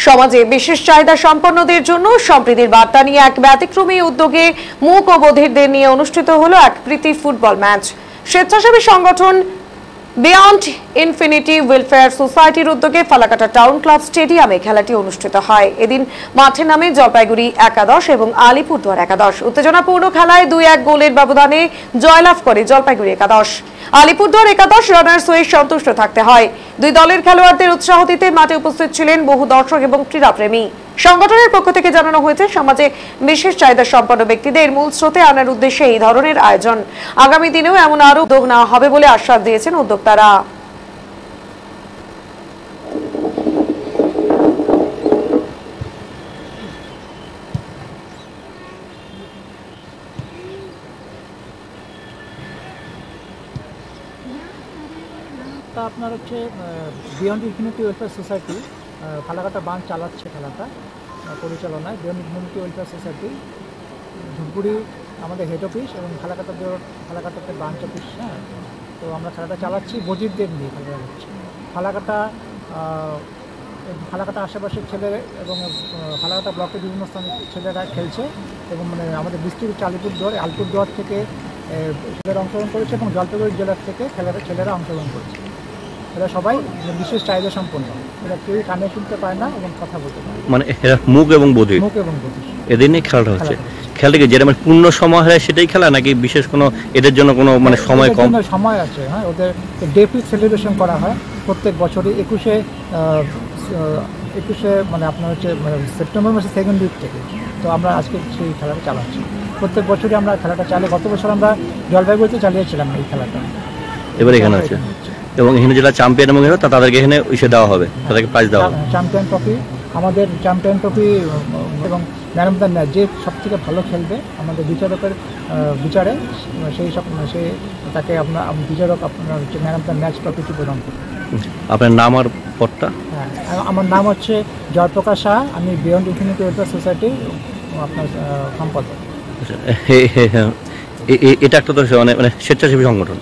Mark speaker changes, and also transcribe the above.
Speaker 1: সমাজে বিশেষ চাহিদা সম্পন্নদের জন্য সম্প্রীতির বার্তা নিয়ে এক ব্যতিক্রমী উদ্যোগে মূক ও বধিরদের নিয়ে অনুষ্ঠিত হলো এক প্রীতি ফুটবল ম্যাচ। স্বেচ্ছাসেবী সংগঠন বিয়ন্ড ইনফিনিটি ওয়েলফেয়ার সোসাইটির উদ্যোগে ফালাকাটা টাউন ক্লাব স্টেডিয়ামে খেলাটি অনুষ্ঠিত হয়। এদিন মাঠে নামে জলপাইগুড়ি একাদশ এবং আলিপুরদুয়ার একাদশ। উত্তেজনাপূর্ণ খেলায় 2-1 গোলের ব্যবধানে জয়লাভ করে জলপাইগুড়ি একাদশ। আলিপুরদুয়ার একাদশ রানার্স হয়ে সন্তুষ্ট থাকতে হয়। দুই দলের খেলোয়াড়দের উৎসাহ দিতে মাঠে উপস্থিত ছিলেন বহু দর্শক এবং ক্রীড়াপ্রেমী। সংগঠনের পক্ষ থেকে জানানো হয়েছে, সমাজে বিশেষ চাহিদা সম্পন্ন ব্যক্তিদের মূল স্রোতে আনার উদ্দেশ্যে এই ধরনের আয়োজন। আগামী দিনেও এমন আরো উদ্যোগ নেওয়া হবে বলে আশ্বাস দিয়েছেন উদ্যোক্তারা।
Speaker 2: তা আপনার হচ্ছে beyond infinity welfare society Falakata branch চালাচ্ছে খেলাটা পরিচালনায়। Beyond infinity welfare society Dhupguri আমাদের হেড অফিস এবং ফালাকাটাতে ব্রাঞ্চ অফিস। হ্যাঁ, তো আমরা খেলাটা চালাচ্ছি বধিরদের নিয়ে। খেলাটা হচ্ছে ফালাকাটা আশেপাশের ছেলে এবং ফালাকাটা ব্লকের বিভিন্ন স্থানে ছেলেরা খেলছে এবং মানে আমাদের ডিস্ট্রিক্ট আলিপুরদুয়ার থেকে ছেলেরা অংশগ্রহণ করেছে এবং জলপাইগুড়ি জেলার থেকে ছেলেরা অংশগ্রহণ করেছে। এরা সবাই বিশেষ চাহিদা সম্পন্ন, এরা কেউই কানে শুনতে পায় না এবং কথা বলতে পারে, মানে
Speaker 3: এরা মুখ এবং বধির এদের নিয়ে খেলাটা হচ্ছে। খেলাটাকে যেটা মানে পূর্ণ সময় হয় সেটাই খেলা, নাকি বিশেষ কোনো এদের জন্য কোনো মানে সময় কম
Speaker 2: সময় আছে? হ্যাঁ, ওদের ডে ফিক্স সেলিব্রেশন করা হয় প্রত্যেক বছরই 21শে মানে আপনার হচ্ছে সেপ্টেম্বর মাসের 2nd উইক থেকে। তো আমরা আজকে সেই খেলাটা চালাচ্ছি। প্রত্যেক বছরই আমরা খেলাটা চালাই। গত বছর আমরা জলপাইগুড়িতে চালিয়েছিলাম এই খেলাটা।
Speaker 3: এবার এখানে আছে এবং এখানে যেটা চ্যাম্পিয়ন এবং তাদেরকে এখানে ইসে দেওয়া হবে, তাদেরকে প্রাইজ দেওয়া হবে।
Speaker 2: চ্যাম্পিয়ন ট্রফি, আমাদের চ্যাম্পিয়ন ট্রফি এবং ম্যান অফ দ্য ম্যাচ, যে সব থেকে ভালো খেলবে আমাদের বিচারকের বিচারে সেই তাকে আপনার বিচারক আপনার হচ্ছে ম্যান অফ দ্য ম্যাচ ট্রফিটি প্রদান করবে।
Speaker 3: আপনার নাম আর পদটা?
Speaker 2: হ্যাঁ, আমার নাম হচ্ছে জয়প্রকাশ শাহ, আমি বিয়ন্ড ইনফিনিটি ওয়েলফেয়ার সোসাইটির আপনার সম্পাদক।
Speaker 3: এটা একটা তো মানে স্বেচ্ছাসেবী সংগঠন।